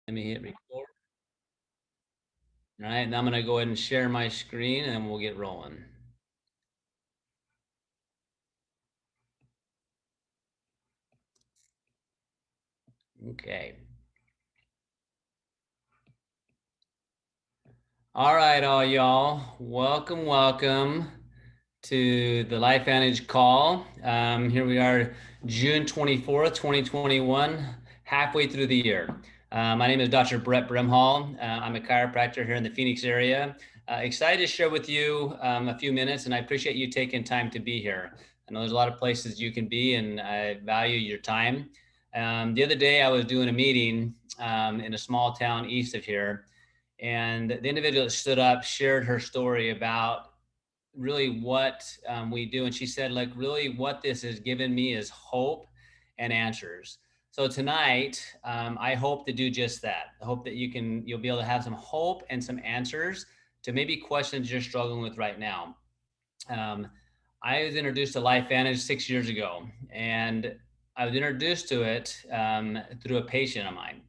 Let me hit record. All right, now I'm gonna go ahead and share my screen and then we'll get rolling. Okay. All right, all y'all. Welcome to the Lifevantage call. Here we are, June 24th, 2021, halfway through the year. My name is Dr. Brett Brimhall. I'm a chiropractor here in the Phoenix area. Excited to share with you a few minutes, and I appreciate you taking time to be here. I know there's a lot of places you can be, and I value your time. The other day, I was doing a meeting in a small town east of here, and the individual that stood up shared her story about really what we do. And she said, like, really what this has given me is hope and answers. So tonight, I hope to do just that. I hope that you'll be able to have some hope and some answers to maybe questions you're struggling with right now. Um, I was introduced to Lifevantage 6 years ago, and I was introduced to it through a patient of mine.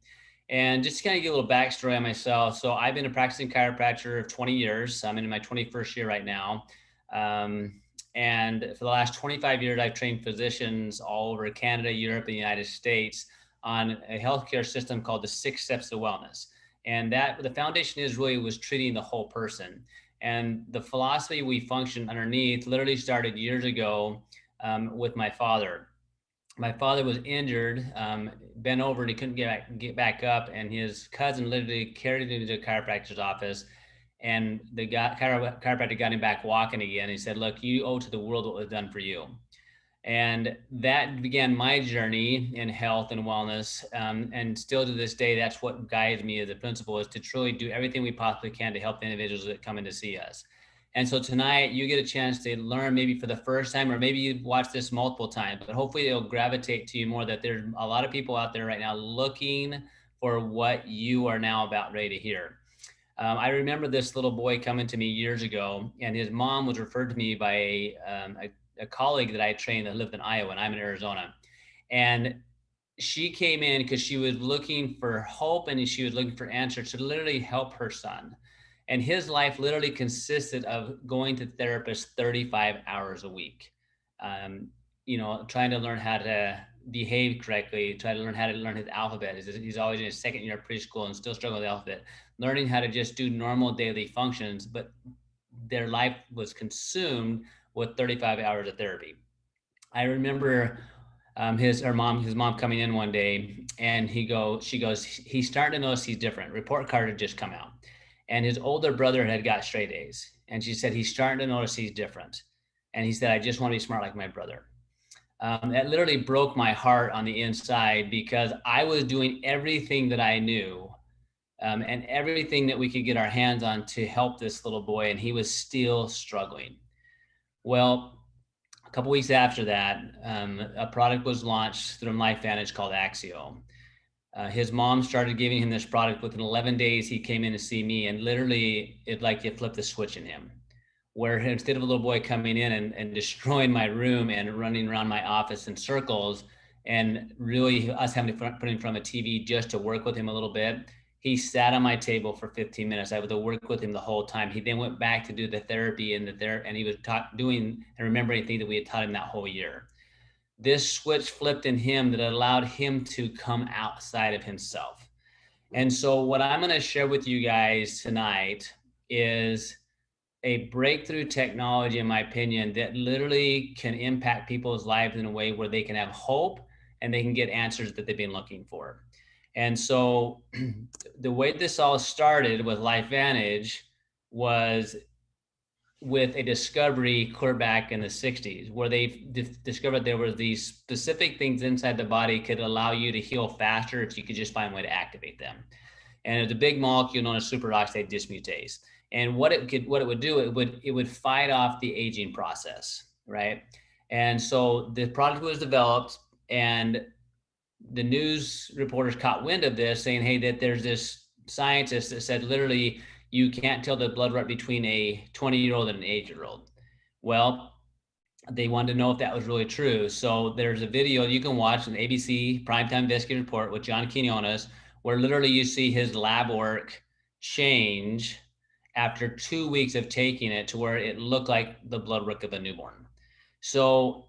And just to kind of give a little backstory on myself. So I've been a practicing chiropractor of 20 years. I'm in my 21st year right now. Um, and for the last 25 years, I've trained physicians all over Canada, Europe, and the United States on a healthcare system called the 6 Steps of Wellness. And that the foundation is really was treating the whole person. And the philosophy we function underneath literally started years ago with my father. My father was injured, bent over, and he couldn't get back up. And his cousin literally carried him to the chiropractor's office. And the chiropractor got him back walking again. He said, "Look, you owe to the world what was done for you." And that began my journey in health and wellness. And still to this day, that's what guides me as a principal, is to truly do everything we possibly can to help the individuals that come in to see us. And so tonight you get a chance to learn, maybe for the first time, or maybe you've watched this multiple times, but hopefully it'll gravitate to you more, that there's a lot of people out there right now looking for what you are now about ready to hear. I remember this little boy coming to me years ago, and his mom was referred to me by a colleague that I trained that lived in Iowa, and I'm in Arizona. And she came in because she was looking for hope and she was looking for answers to literally help her son. And his life literally consisted of going to therapists 35 hours a week. Um, trying to learn how to behave correctly, try to learn how to learn his alphabet. He's always in his second year of preschool and still struggling with the alphabet, learning how to just do normal daily functions, but their life was consumed with 35 hours of therapy. I remember his mom coming in one day, and she goes, he's starting to notice he's different. Report card had just come out, and his older brother had got straight A's, and she said he's starting to notice he's different, and he said, I just want to be smart like my brother. That literally broke my heart on the inside, because I was doing everything that I knew, and everything that we could get our hands on to help this little boy, and he was still struggling. Well, a couple weeks after that, a product was launched through Lifevantage called Axio. His mom started giving him this product. Within 11 days, he came in to see me, and literally, it like you flipped the switch in him, where instead of a little boy coming in and destroying my room and running around my office in circles, and really us having to put him in front of a TV just to work with him a little bit, he sat on my table for 15 minutes. I would work with him the whole time. He then went back to do the therapy and he was doing and remembering things that we had taught him that whole year. This switch flipped in him that allowed him to come outside of himself. And so what I'm going to share with you guys tonight is a breakthrough technology, in my opinion, that literally can impact people's lives in a way where they can have hope and they can get answers that they've been looking for. And so the way this all started with Lifevantage was with a discovery clear back in the 60s, where they discovered there were these specific things inside the body could allow you to heal faster if you could just find a way to activate them. And it's a big molecule known as superoxide dismutase. And what it would do, it would fight off the aging process, right? And so the product was developed, and the news reporters caught wind of this, saying, hey, that there's this scientist that said literally you can't tell the blood work between a 20-year-old and an 8-year-old. Well, they wanted to know if that was really true. So there's a video you can watch, an ABC Primetime Investigative Report with John Quinones, where literally you see his lab work change after 2 weeks of taking it to where it looked like the blood work of a newborn. So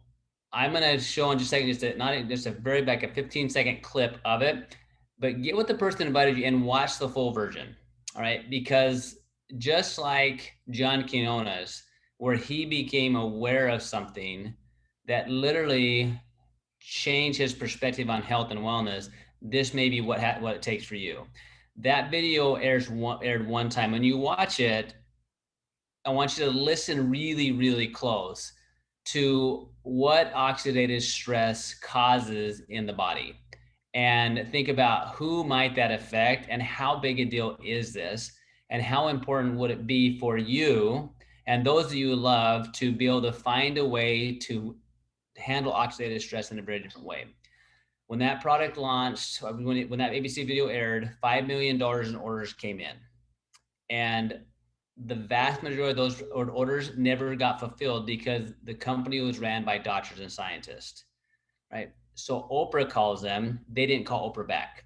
I'm gonna show in just a second, just a very like a 15-second clip of it, but get with the person that invited you and watch the full version. All right, because just like John Quinones, where he became aware of something that literally changed his perspective on health and wellness, this may be what it takes for you. That video aired one time. When you watch it, I want you to listen really, really close to what oxidative stress causes in the body and think about who might that affect and how big a deal is this and how important would it be for you and those of you love to be able to find a way to handle oxidative stress in a very different way. When that product launched, when that ABC video aired, $5 million in orders came in. And the vast majority of those orders never got fulfilled because the company was ran by doctors and scientists, right? So Oprah calls them, they didn't call Oprah back.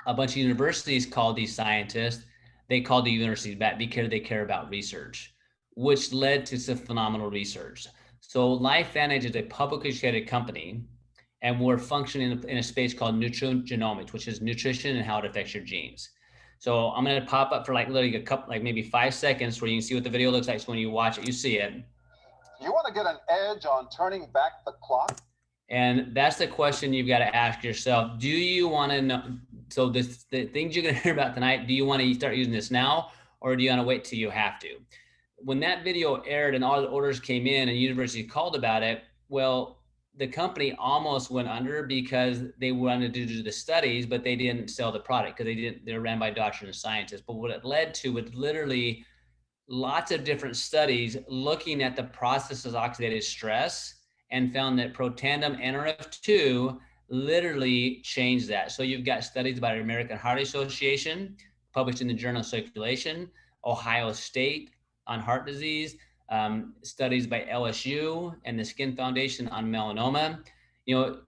A bunch of universities called these scientists, they called the universities back because they care about research, which led to some phenomenal research. So Lifevantage is a publicly traded company, and we're functioning in a space called nutrigenomics, which is nutrition and how it affects your genes. So I'm going to pop up for like literally a couple, like maybe 5 seconds where you can see what the video looks like. So when you watch it, you see it. You want to get an edge on turning back the clock? And that's the question you've got to ask yourself. Do you want to know? So the things you're going to hear about tonight, do you want to start using this now or do you want to wait till you have to? When that video aired and all the orders came in and university called about it, well, the company almost went under because they wanted to do the studies, but they didn't sell the product because they're ran by doctors and scientists. But what it led to was literally lots of different studies looking at the processes of oxidative stress and found that Protandim NRF2 literally changed that. So you've got studies by the American Heart Association published in the Journal of Circulation, Ohio State on heart disease, studies by LSU and the Skin Foundation on melanoma. You know,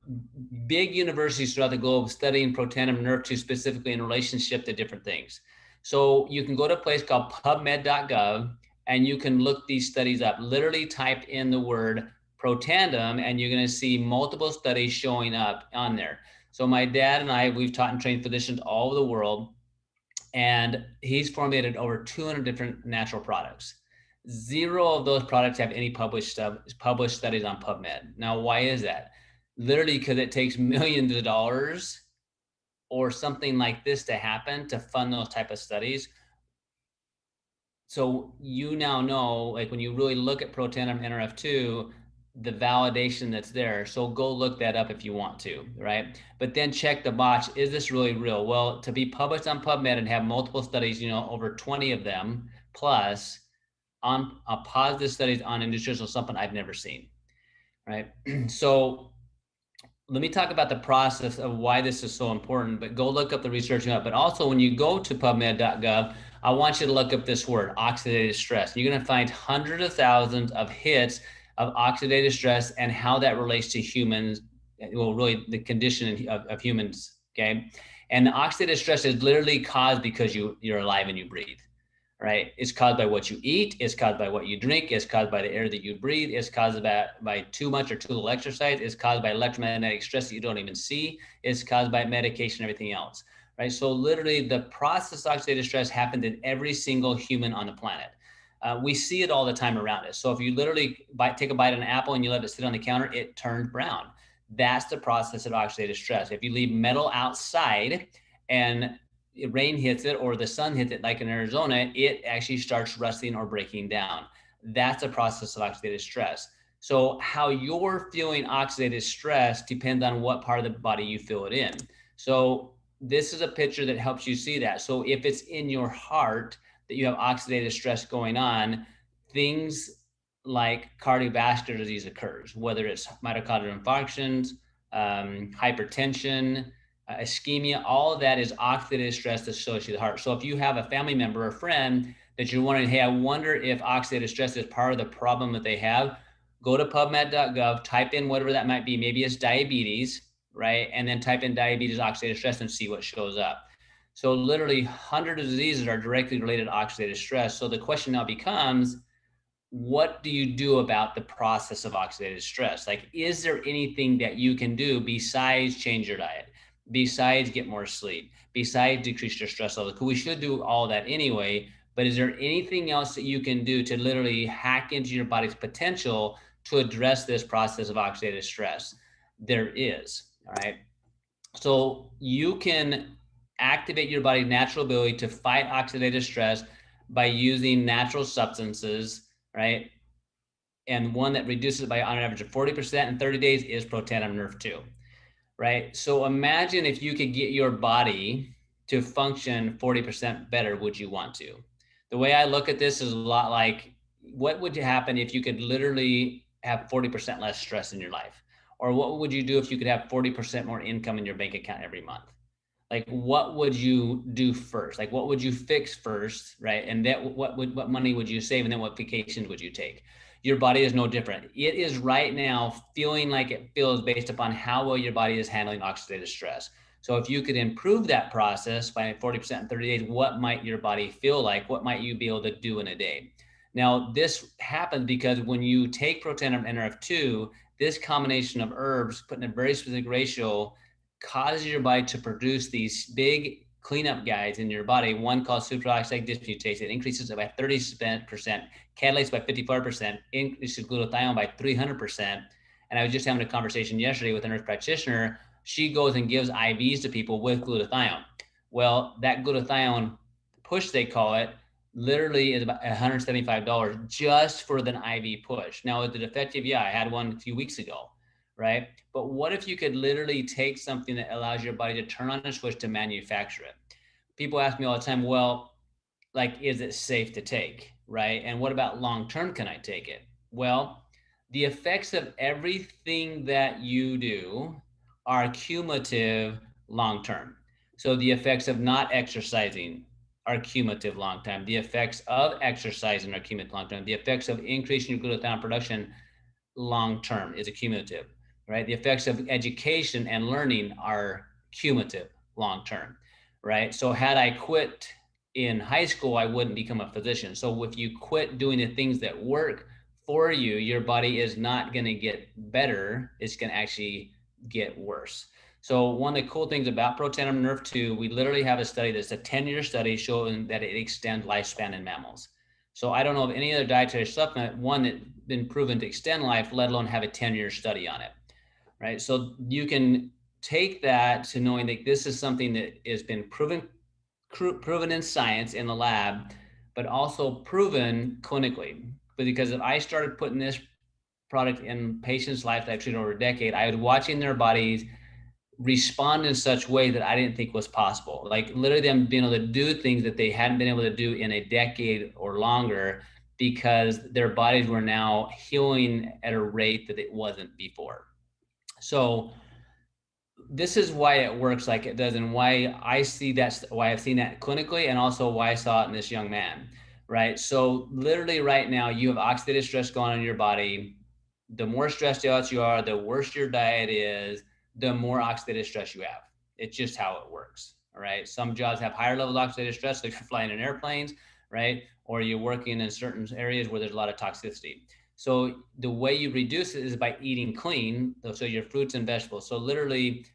big universities throughout the globe studying Protandim NRF2 specifically in relationship to different things. So you can go to a place called pubmed.gov and you can look these studies up. Literally type in the word Protandim and you're going to see multiple studies showing up on there. So my dad and I, we've taught and trained physicians all over the world, and he's formulated over 200 different natural products. 0 of those products have any published studies on PubMed. Now, why is that? Literally because it takes millions of dollars or something like this to happen to fund those type of studies. So you now know, like when you really look at Protandim NRF2, the validation that's there. So go look that up if you want to, right? But then check the box, is this really real? Well, to be published on PubMed and have multiple studies, you know, over 20 of them plus on positive studies on a nutritional supplement I've never seen, right? So let me talk about the process of why this is so important, but go look up the research up. But also when you go to pubmed.gov, I want you to look up this word, oxidative stress. You're going to find hundreds of thousands of hits of oxidative stress and how that relates to humans, well, really the condition of humans, okay? And the oxidative stress is literally caused because you're alive and you breathe. Right? It's caused by what you eat. It's caused by what you drink. It's caused by the air that you breathe. It's caused by too much or too little exercise. It's caused by electromagnetic stress that you don't even see. It's caused by medication and everything else, right? So literally the process of oxidative stress happens in every single human on the planet. We see it all the time around us. So if you literally take a bite of an apple and you let it sit on the counter, it turns brown. That's the process of oxidative stress. If you leave metal outside and rain hits it or the sun hits it, like in Arizona, it actually starts rusting or breaking down. That's a process of oxidative stress. So how you're feeling oxidative stress depends on what part of the body you feel it in. So this is a picture that helps you see that. So if it's in your heart that you have oxidative stress going on, things like cardiovascular disease occurs, whether it's myocardial infarctions, hypertension, ischemia, all of that is oxidative stress associated with the heart. So if you have a family member or friend that you're wondering, hey, I wonder if oxidative stress is part of the problem that they have, go to pubmed.gov, type in whatever that might be. Maybe it's diabetes, right? And then type in diabetes oxidative stress and see what shows up. So literally hundreds of diseases are directly related to oxidative stress. So the question now becomes, what do you do about the process of oxidative stress? Like, is there anything that you can do besides change your diet, besides get more sleep, besides decrease your stress levels? Because we should do all that anyway. But is there anything else that you can do to literally hack into your body's potential to address this process of oxidative stress? There is. All right. So you can activate your body's natural ability to fight oxidative stress by using natural substances, right? And one that reduces it by on average of 40% in 30 days is protandim nerve 2, right? So imagine if you could get your body to function 40% better, would you want to? The way I look at this is a lot like, what would happen if you could literally have 40% less stress in your life? Or what would you do if you could have 40% more income in your bank account every month? Like, what would you do first? Like, what would you fix first, right? And that what money would you save, and then what vacations would you take? Your body is no different. It is right now feeling like it feels based upon how well your body is handling oxidative stress. So if you could improve that process by 40% in 30 days, what might your body feel like? What might you be able to do in a day? Now, this happens because when you take protandim NRF2, this combination of herbs put in a very specific ratio causes your body to produce these big cleanup guides in your body. One called superoxide dismutase. It increases it by 30%, catalyzes by 54%, increases glutathione by 300%. And I was just having a conversation yesterday with a nurse practitioner. She goes and gives IVs to people with glutathione. Well, that glutathione push, they call it, literally is about $175 just for the IV push. Now, is it effective? Yeah, I had one a few weeks ago, right? But what if you could literally take something that allows your body to turn on a switch to manufacture it? People ask me all the time, well, like, is it safe to take, right? And what about long term? Can I take it? Well, the effects of everything that you do are cumulative long term. So the effects of not exercising are cumulative long term. The effects of exercising are cumulative long term. The effects of increasing your glutathione production long term is a cumulative, right? The effects of education and learning are cumulative long term, right? So had I quit in high school, I wouldn't become a physician. So if you quit doing the things that work for you, your body is not going to get better. It's going to actually get worse. So one of the cool things about protandim nerve 2, we literally have a study that's a 10-year study showing that it extends lifespan in mammals. So I don't know of any other dietary supplement, one that's been proven to extend life, let alone have a 10-year study on it, right? So you can take that to knowing that this is something that has been proven in science in the lab, but also proven clinically. Because if I started putting this product in patients' lives that I've treated over a decade, I was watching their bodies respond in such way that I didn't think was possible. Like literally them being able to do things that they hadn't been able to do in a decade or longer because their bodies were now healing at a rate that it wasn't before. So this is why it works like it does, and why I see that's why I've seen that clinically, and also why I saw it in this young man, right? So literally right now you have oxidative stress going on in your body. The more stressed out you are, the worse your diet is, the more oxidative stress you have. It's just how it works. All right. Some jobs have higher levels of oxidative stress, like you're flying in airplanes, right? Or you're working in certain areas where there's a lot of toxicity. So the way you reduce it is by eating clean. So your fruits and vegetables. So literally,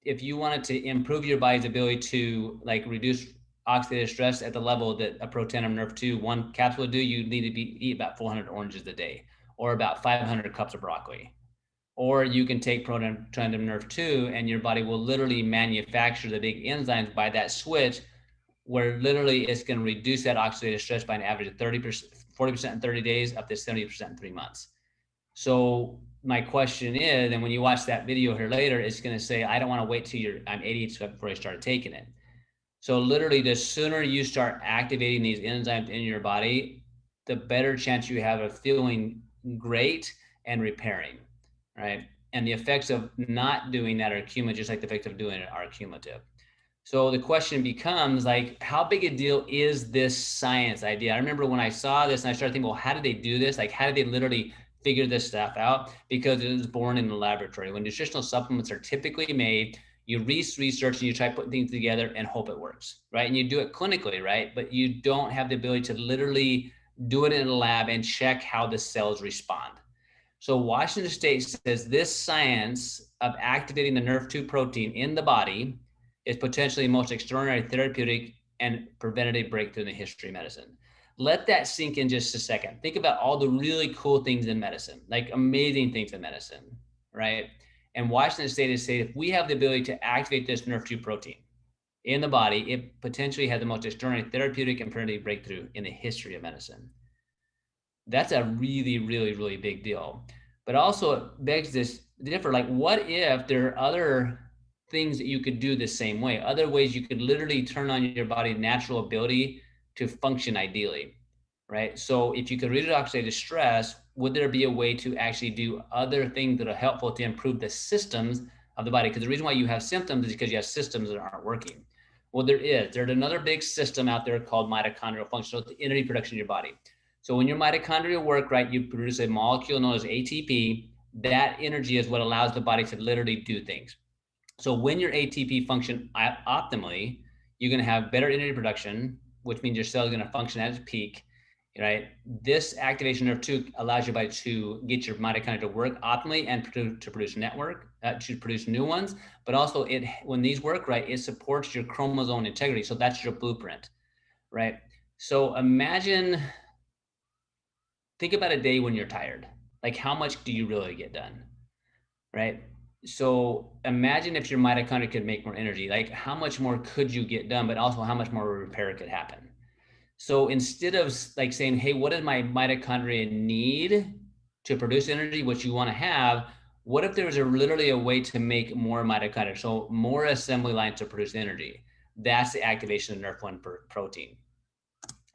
if you wanted to improve your body's ability to like reduce oxidative stress at the level that a protandim nerve 2 one capsule would do, you need to eat about 400 oranges a day or about 500 cups of broccoli. Or you can take protandim nerve 2 and your body will literally manufacture the big enzymes by that switch, where literally it's going to reduce that oxidative stress by an average of 30%, 40% in 30 days, up to 70% in 3 months. So my question is, and when you watch that video here later, it's going to say, I don't want to wait till I'm 80 before I start taking it. So literally, the sooner you start activating these enzymes in your body, the better chance you have of feeling great and repairing, right? And the effects of not doing that are cumulative, just like the effects of doing it are cumulative. So the question becomes like, how big a deal is this science idea? I remember when I saw this and I started thinking, well, how did they do this? Like, how did they literally figure this stuff out? Because it was born in the laboratory. When nutritional supplements are typically made, You research and you try putting things together and hope it works, right? And you do it clinically, right? But you don't have the ability to literally do it in a lab and check how the cells respond. So Washington State says this science of activating the NRF2 protein in the body is potentially the most extraordinary therapeutic and preventative breakthrough in the history of medicine. Let that sink in just a second. Think about all the really cool things in medicine, like amazing things in medicine, right? And Washington State has said if we have the ability to activate this NRF2 protein in the body, it potentially has the most extraordinary therapeutic and preventative breakthrough in the history of medicine. That's a really, really, really big deal. But also it begs this differ, like what if there are other things that you could do the same way, other ways you could literally turn on your body's natural ability to function ideally, right? So if you could reduce oxidative stress, would there be a way to actually do other things that are helpful to improve the systems of the body? Because the reason why you have symptoms is because you have systems that aren't working. Well, there is. There's another big system out there called mitochondrial function. So it's the energy production in your body. So when your mitochondria work right, you produce a molecule known as ATP. That energy is what allows the body to literally do things. So when your ATP function optimally, you're going to have better energy production, which means your cell is going to function at its peak, right? This activation nerve 2 allows your body to get your mitochondria to work optimally and to produce to produce new ones. But also, when these work right, it supports your chromosome integrity. So that's your blueprint, right? So think about a day when you're tired. Like, how much do you really get done, right? So imagine if your mitochondria could make more energy. Like, how much more could you get done, but also how much more repair could happen? So instead of like saying, hey, what does my mitochondria need to produce energy, which you want to have? What if there was literally a way to make more mitochondria, so more assembly lines to produce energy? That's the activation of NRF1 protein.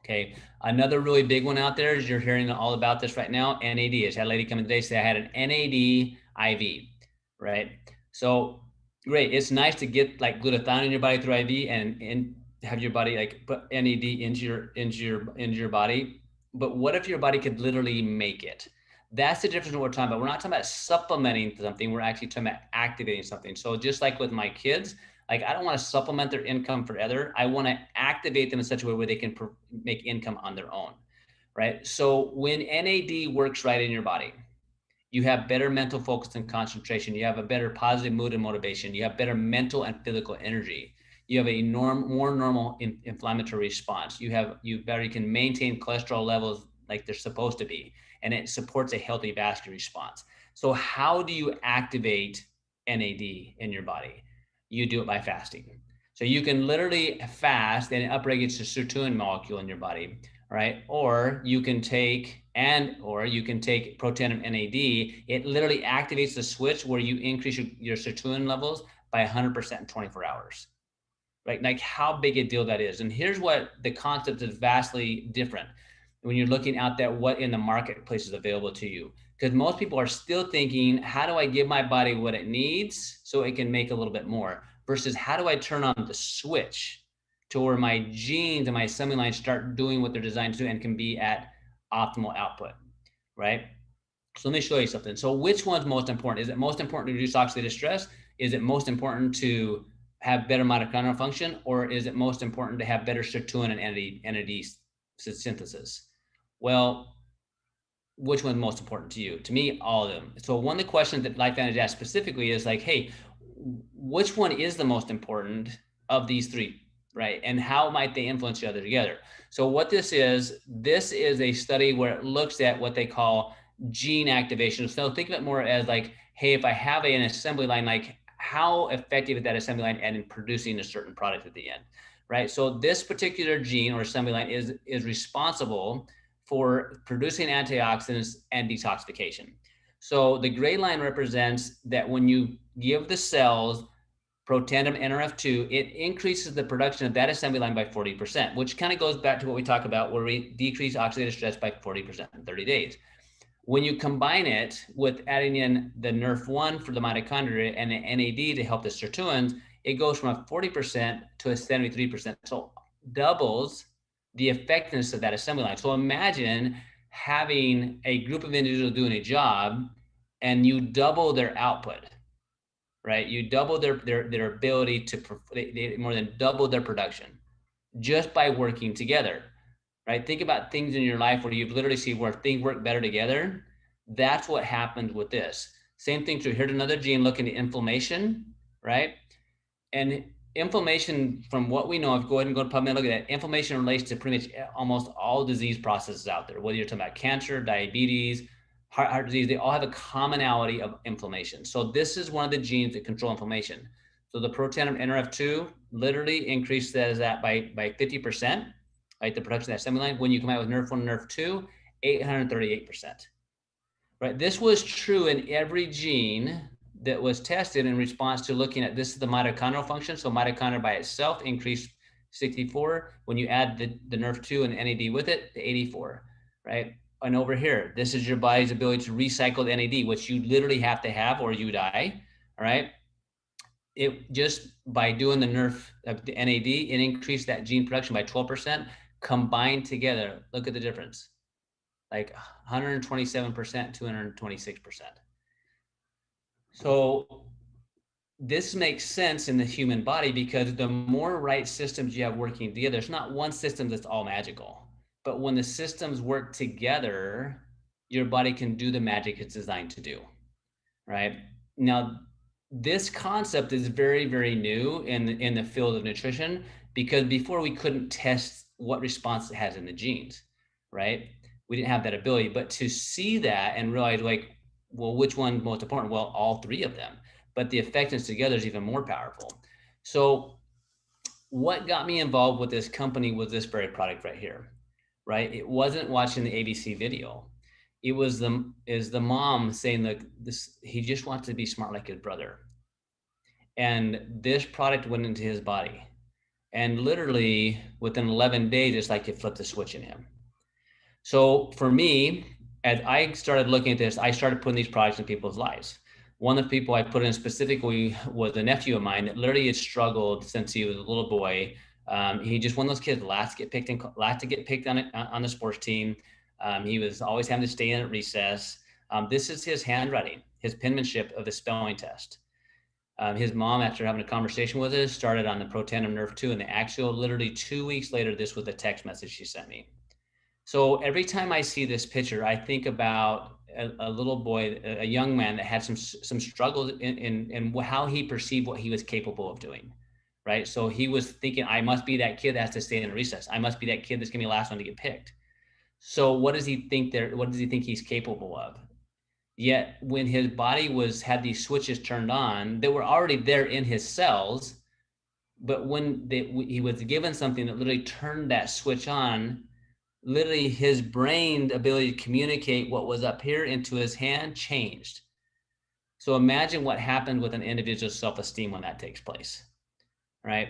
Okay. Another really big one out there is you're hearing all about this right now. NAD. I had a lady come in today say I had an NAD IV, right? So great. It's nice to get like glutathione in your body through IV and have your body like put NAD into your body. But what if your body could literally make it? That's the difference in what we're talking about. We're not talking about supplementing something. We're actually talking about activating something. So just like with my kids, like I don't want to supplement their income forever. I want to activate them in such a way where they can make income on their own, right? So when NAD works right in your body, you have better mental focus and concentration. You have a better positive mood and motivation. You have better mental and physical energy. You have a more normal inflammatory response. You can maintain cholesterol levels like they're supposed to be, and it supports a healthy vascular response. So how do you activate NAD in your body? You do it by fasting. So you can literally fast and it upregulates the sirtuin molecule in your body, right? Or you can take protandim NAD. It literally activates the switch where you increase your sirtuin levels by 100% in 24 hours. Right? Like how big a deal that is. And here's what the concept is vastly different when you're looking out there what in the marketplace is available to you. Because most people are still thinking, how do I give my body what it needs so it can make a little bit more? Versus how do I turn on the switch to where my genes and my assembly lines start doing what they're designed to do and can be at optimal output, right? So let me show you something. So which one's most important? Is it most important to reduce oxidative stress? Is it most important to have better mitochondrial function? Or is it most important to have better sirtuin and NAD synthesis? Well, which one's most important to you? To me, all of them. So one of the questions that Lifevantage asks specifically is like, hey, which one is the most important of these three, right? And how might they influence each other together? So what this is a study where it looks at what they call gene activation. So think of it more as like, hey, if I have an assembly line, like how effective is that assembly line at in producing a certain product at the end, right? So this particular gene or assembly line is responsible for producing antioxidants and detoxification. So the gray line represents that when you give the cells protandim NRF2, it increases the production of that assembly line by 40%, which kind of goes back to what we talk about where we decrease oxidative stress by 40% in 30 days. When you combine it with adding in the NRF1 for the mitochondria and the NAD to help the sirtuins, it goes from a 40% to a 73%. So doubles the effectiveness of that assembly line. So imagine having a group of individuals doing a job and you double their output, right? You double their ability to, they more than double their production just by working together, right? Think about things in your life where you've literally seen where things work better together. That's what happens with this. Same thing true. Here's another gene looking at inflammation, right? And inflammation, from what we know, if you go ahead and go to PubMed, look at that. Inflammation relates to pretty much almost all disease processes out there, whether you're talking about cancer, diabetes, heart disease, they all have a commonality of inflammation. So this is one of the genes that control inflammation. So the protein NRF2 literally increases that by 50%, right? The production of that assembly line. When you come out with NRF1 and NRF2, 838%. Right? This was true in every gene that was tested in response to looking at, this is the mitochondrial function. So mitochondria by itself increased 64. When you add the NRF2 and NAD with it, the 84, right? And over here, this is your body's ability to recycle the NAD, which you literally have to have or you die, all right? It just by doing the nerf of the NAD, it increased that gene production by 12%. Combined together, look at the difference, like 127%, 226%. So this makes sense in the human body because the more right systems you have working together, there's not one system that's all magical, but when the systems work together, your body can do the magic it's designed to do, right? Now, this concept is very, very new in the field of nutrition because before we couldn't test what response it has in the genes, right? We didn't have that ability, but to see that and realize, like, well, which one's most important? Well, all three of them, but the effectiveness together is even more powerful. So what got me involved with this company was this very product right here, right? It wasn't watching the ABC video. It was the mom saying, like, this, he just wants to be smart like his brother. And this product went into his body. And literally within 11 days, it's like it flipped the switch in him. So for me, as I started looking at this, I started putting these products in people's lives. One of the people I put in specifically was a nephew of mine that literally had struggled since he was a little boy. He just one of those kids last to get picked on the sports team. He was always having to stay in at recess. This is his handwriting, his penmanship of the spelling test. His mom, after having a conversation with us, started on the Protandim Nerve 2, and the actual, literally 2 weeks later, this was the text message she sent me. So every time I see this picture, I think about a little boy, a young man that had some struggles in how he perceived what he was capable of doing, right? So he was thinking, I must be that kid that has to stay in recess. I must be that kid that's gonna be the last one to get picked. So what does he think there? What does he think he's capable of? Yet when his body had these switches turned on that were already there in his cells, but when he was given something that literally turned that switch on, literally his brain ability to communicate what was up here into his hand changed. So imagine what happened with an individual's self-esteem when that takes place, right?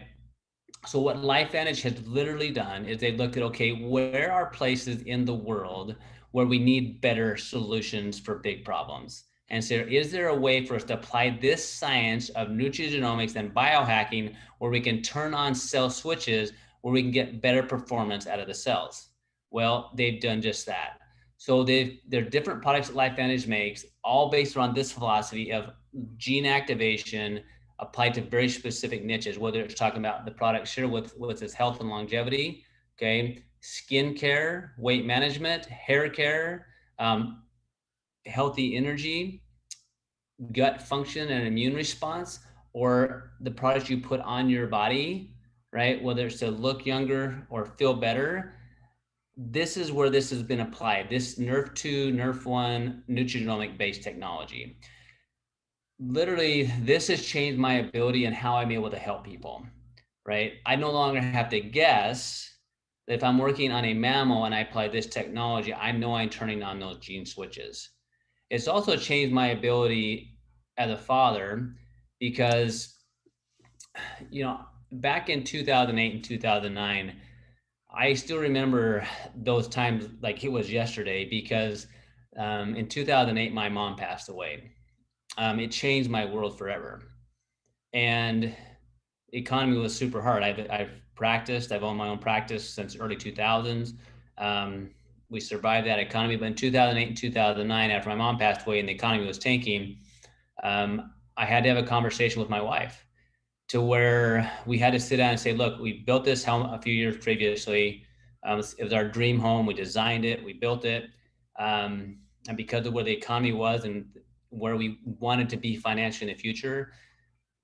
So what Lifevantage has literally done is they've looked at, okay, where are places in the world where we need better solutions for big problems? And so is there a way for us to apply this science of nutrigenomics and biohacking where we can turn on cell switches where we can get better performance out of the cells? Well, they've done just that. So they're different products that Lifevantage makes, all based on this philosophy of gene activation, applied to very specific niches, whether it's talking about the product share with its health and longevity, okay, skin care, weight management, hair care, healthy energy, gut function and immune response, or the products you put on your body, right? Whether it's to look younger or feel better. This is where this has been applied, this Nerf 2, Nerf 1 nutrigenomic based technology. Literally, this has changed my ability and how I'm able to help people, right? I no longer have to guess that if I'm working on a mammal and I apply this technology, I know I'm turning on those gene switches. It's also changed my ability as a father because, back in 2008 and 2009, I still remember those times like it was yesterday because in 2008, my mom passed away. It changed my world forever. And the economy was super hard. I've practiced, I've owned my own practice since early 2000s. We survived that economy, but in 2008 and 2009, after my mom passed away and the economy was tanking, I had to have a conversation with my wife to where we had to sit down and say, look, we built this home a few years previously. It was our dream home. We designed it, we built it. And because of where the economy was and where we wanted to be financially in the future,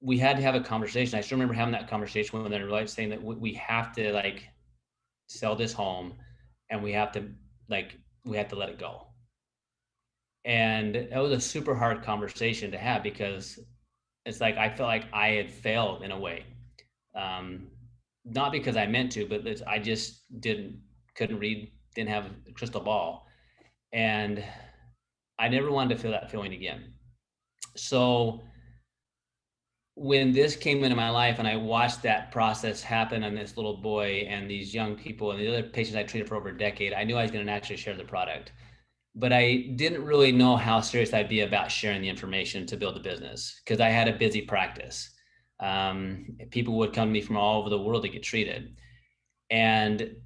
we had to have a conversation. I still remember having that conversation with them, like saying that we have to like sell this home and we have to let it go. And it was a super hard conversation to have because it's like I felt like I had failed in a way. Um, Not because I meant to, but I just couldn't read, didn't have a crystal ball, and I never wanted to feel that feeling again. So when this came into my life and I watched that process happen on this little boy and these young people and the other patients I treated for over a decade, I knew I was going to actually share the product. But I didn't really know how serious I'd be about sharing the information to build a business because I had a busy practice. People would come to me from all over the world to get treated. And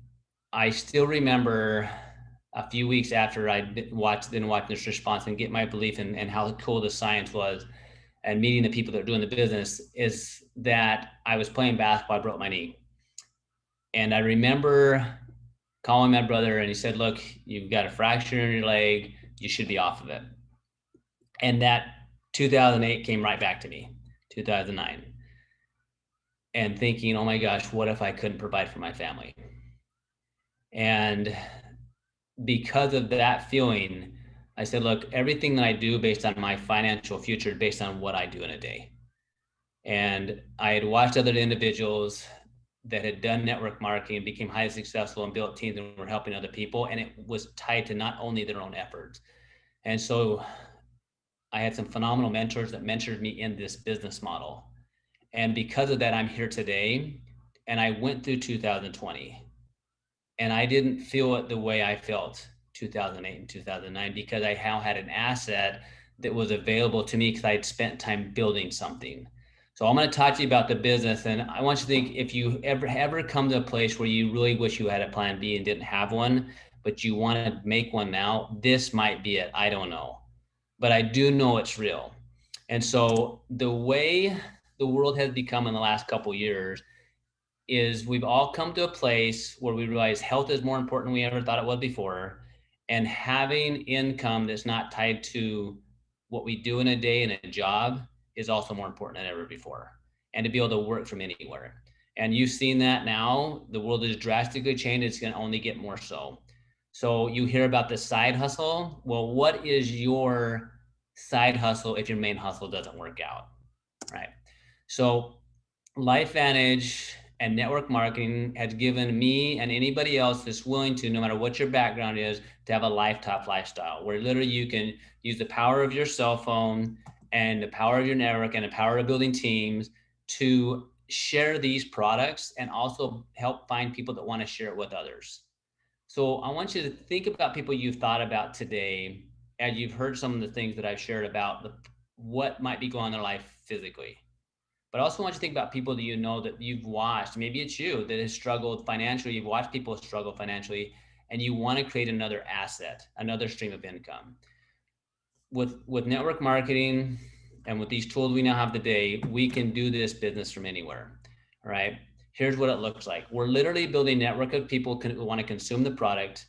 I still remember a few weeks after I didn't watch this response and get my belief in how cool the science was and meeting the people that are doing the business is that I was playing basketball, I broke my knee. And I remember calling my brother and he said, look, you've got a fracture in your leg. You should be off of it. And that 2008 came right back to me, 2009. And thinking, oh my gosh, what if I couldn't provide for my family? And because of that feeling, I said, look, everything that I do based on my financial future is based on what I do in a day. And I had watched other individuals that had done network marketing and became highly successful and built teams and were helping other people. And it was tied to not only their own efforts. And so I had some phenomenal mentors that mentored me in this business model. And because of that, I'm here today. And I went through 2020 and I didn't feel it the way I felt 2008 and 2009 because I now had an asset that was available to me because I had spent time building something. So I'm going to talk to you about the business, and I want you to think if you ever come to a place where you really wish you had a plan B and didn't have one, but you want to make one now, this might be it. I don't know, but I do know it's real. And so the way the world has become in the last couple of years is we've all come to a place where we realize health is more important than we ever thought it was before. And having income that's not tied to what we do in a day in a job is also more important than ever before. And to be able to work from anywhere. And you've seen that now. The world is drastically changed. It's going to only get more so. So you hear about the side hustle. Well, what is your side hustle if your main hustle doesn't work out? Right. So Lifevantage and network marketing has given me and anybody else that's willing to, no matter what your background is, to have a lifetop lifestyle where literally you can use the power of your cell phone and the power of your network and the power of building teams to share these products and also help find people that want to share it with others. So I want you to think about people you've thought about today as you've heard some of the things that I've shared about what might be going on in their life physically. But I also want you to think about people that you know that you've watched. Maybe it's you that has struggled financially. You've watched people struggle financially, and you want to create another asset, another stream of income. With network marketing and with these tools we now have today, we can do this business from anywhere. All right. Here's what it looks like. We're literally building a network of people who want to consume the product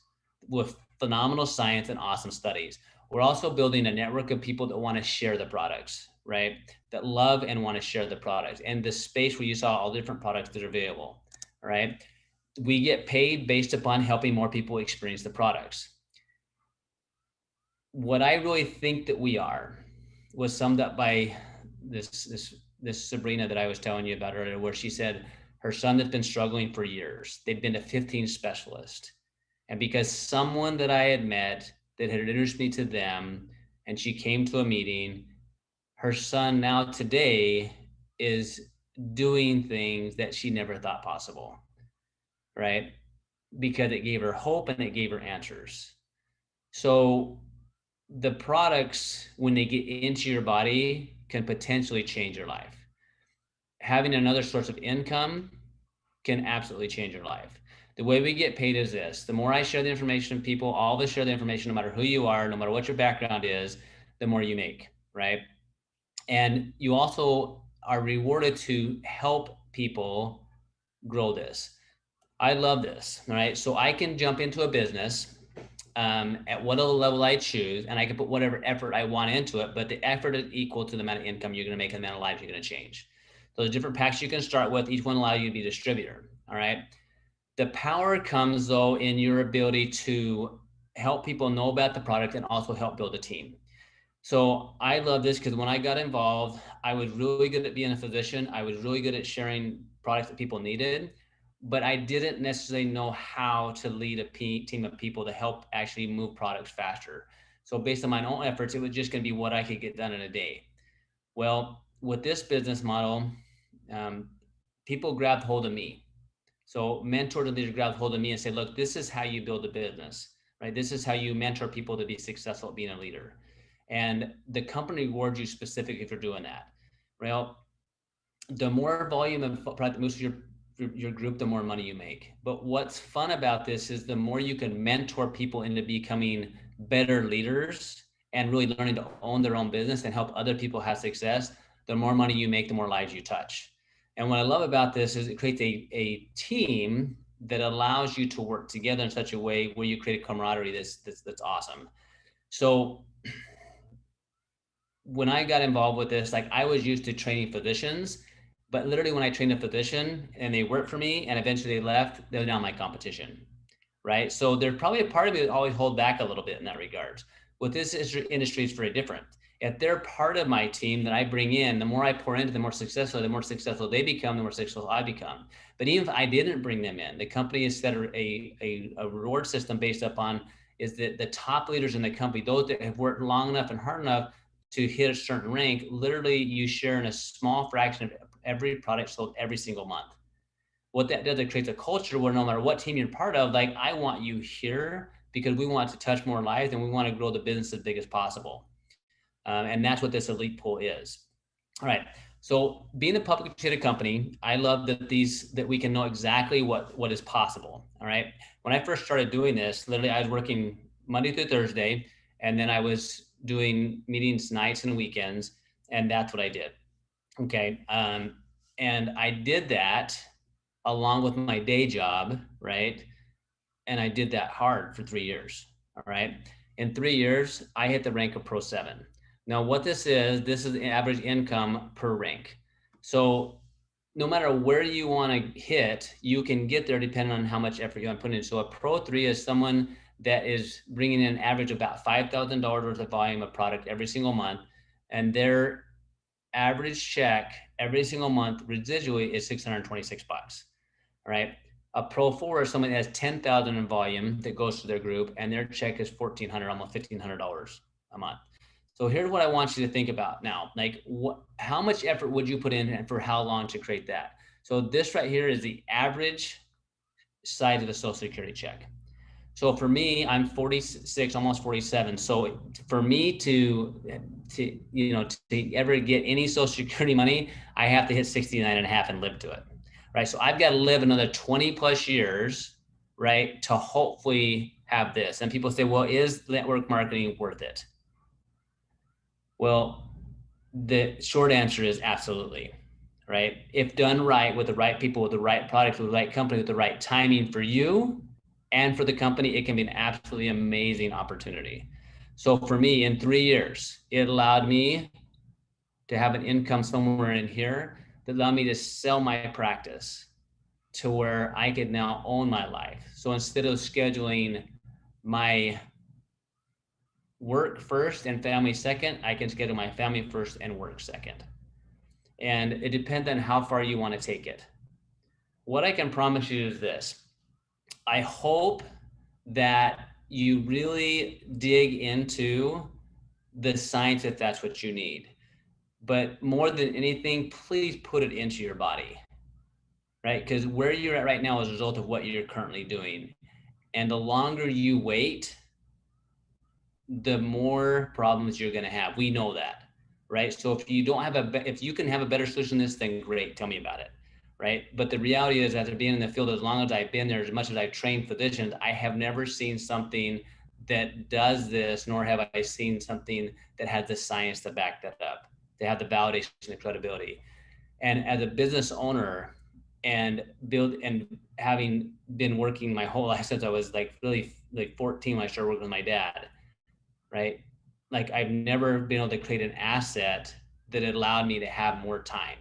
with phenomenal science and awesome studies. We're also building a network of people that want to share the products, right? That love and want to share the products and the space where you saw all the different products that are available, all right? We get paid based upon helping more people experience the products. What I really think that we are was summed up by this Sabrina that I was telling you about earlier, where she said her son had been struggling for years. They'd been to 15 specialists. And because someone that I had met that had introduced me to them, and she came to a meeting, her son now today is doing things that she never thought possible, right? Because it gave her hope and it gave her answers. So the products, when they get into your body, can potentially change your life. Having another source of income can absolutely change your life. The way we get paid is this: the more I share the information with people, all of us share the information, no matter who you are, no matter what your background is, the more you make, right? And you also are rewarded to help people grow this. I love this. All right. So I can jump into a business at whatever level I choose, and I can put whatever effort I want into it, but the effort is equal to the amount of income you're going to make and the amount of lives you're going to change. So the different packs you can start with, each one allow you to be a distributor. All right. The power comes though in your ability to help people know about the product and also help build a team. So I love this because when I got involved, I was really good at being a physician. I was really good at sharing products that people needed, but I didn't necessarily know how to lead a team of people to help actually move products faster. So based on my own efforts, it was just going to be what I could get done in a day. Well, with this business model, um, people grabbed hold of me. So mentors and leaders grabbed hold of me and said, look, this is how you build a business, right? This is how you mentor people to be successful at being a leader. And the company rewards you specifically for doing that. Well, the more volume of product that moves through your group, the more money you make. But what's fun about this is the more you can mentor people into becoming better leaders and really learning to own their own business and help other people have success, the more money you make, the more lives you touch. And what I love about this is it creates a team that allows you to work together in such a way where you create a camaraderie that's awesome. So when I got involved with this, like I was used to training physicians, but literally when I trained a physician and they worked for me and eventually they left, they're now my competition, right? So there's probably a part of me that always hold back a little bit in that regard. With this industry, it's very different. If they're part of my team that I bring in, the more I pour into, the more successful they become, the more successful I become. But even if I didn't bring them in, the company has set a reward system based upon is that the top leaders in the company, those that have worked long enough and hard enough to hit a certain rank, literally you share in a small fraction of every product sold every single month. What that does, it creates a culture where no matter what team you're part of, like I want you here because we want to touch more lives and we want to grow the business as big as possible. And that's what this elite pool is. All right. So being a publicly traded company, I love that we can know exactly what is possible. All right. When I first started doing this, literally I was working Monday through Thursday, and then I was doing meetings nights and weekends, and that's what I did. Okay. And I did that along with my day job, right? And I did that hard for 3 years. All right. In 3 years, I hit the rank of Pro 7. Now, what this is the average income per rank. So, no matter where you want to hit, you can get there depending on how much effort you want to put in. So, a Pro 3 is someone that is bringing in an average of about $5,000 worth of volume of product every single month. And their average check every single month residually is 626 bucks. All right. A Pro 4 is someone that has 10,000 in volume that goes to their group, and their check is 1,400, almost $1,500 a month. So here's what I want you to think about now. Like, how much effort would you put in and for how long to create that? So this right here is the average size of a Social Security check. So for me, I'm 46, almost 47. So for me to ever get any Social Security money, I have to hit 69 and a half and live to it, right? So I've got to live another 20 plus years, right, to hopefully have this. And people say, well, is network marketing worth it? Well, the short answer is absolutely, right? If done right with the right people, with the right product, with the right company, with the right timing for you and for the company, it can be an absolutely amazing opportunity. So for me, in 3 years, it allowed me to have an income somewhere in here that allowed me to sell my practice to where I could now own my life. So instead of scheduling my work first and family second, I can schedule my family first and work second. And it depends on how far you want to take it. What I can promise you is this. I hope that you really dig into the science if that's what you need. But more than anything, please put it into your body, right? Because where you're at right now is a result of what you're currently doing. And the longer you wait, the more problems you're going to have. We know that, right? So if you don't have if you can have a better solution to this thing, great, tell me about it, right? But the reality is, after being in the field as long as I've been there, as much as I've trained physicians, I have never seen something that does this, nor have I seen something that has the science to back that up. to have the validation, the credibility. And as a business owner and having been working my whole life since I was like really like 14 when I started working with my dad, right? Like I've never been able to create an asset that allowed me to have more time.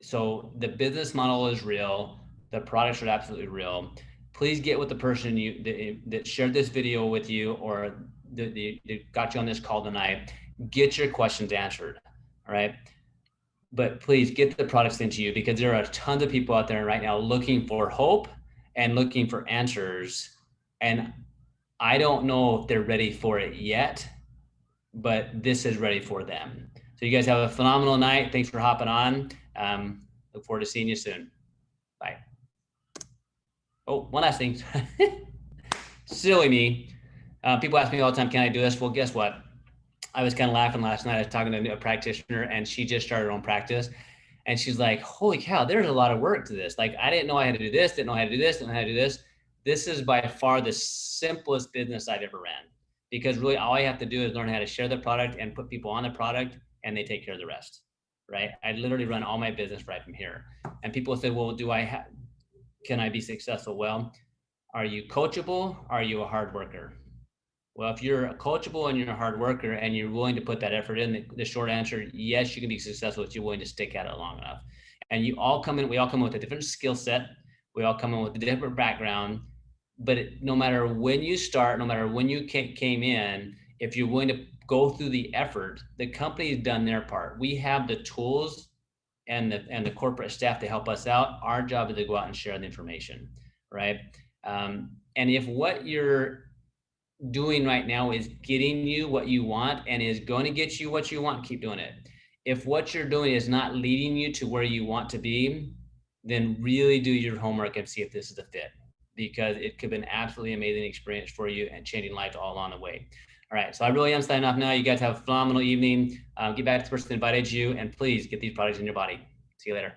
So the business model is real. The products are absolutely real. Please get with the person that shared this video with you or that got you on this call tonight. Get your questions answered. All right. But please get the products into you, because there are tons of people out there right now looking for hope and looking for answers. And I don't know if they're ready for it yet, but this is ready for them. So you guys have a phenomenal night. Thanks for hopping on. Look forward to seeing you soon. Bye. Oh, one last thing. Silly me. People ask me all the time, can I do this? Well, guess what? I was kind of laughing last night. I was talking to a practitioner, and she just started her own practice. And she's like, holy cow, there's a lot of work to this. Like, I didn't know I had to do this, didn't know how to do this, didn't know how to do this. This is by far the simplest business I've ever ran, because really all I have to do is learn how to share the product and put people on the product, and they take care of the rest, right? I literally run all my business right from here. And people say, well, can I be successful? Well, are you coachable? Are you a hard worker? Well, if you're coachable and you're a hard worker and you're willing to put that effort in, the short answer, yes, you can be successful if you're willing to stick at it long enough. And we all come in with a different skill set. We all come in with a different background. But no matter when you start, no matter when you came in, if you're willing to go through the effort, the company's done their part. We have the tools and the corporate staff to help us out. Our job is to go out and share the information, right? And if what you're doing right now is getting you what you want and is going to get you what you want, keep doing it. If what you're doing is not leading you to where you want to be, then really do your homework and see if this is a fit, because it could be an absolutely amazing experience for you and changing lives all along the way. All right, so I really am signing off now. You guys have a phenomenal evening. Get back to the person that invited you, and please get these products in your body. See you later.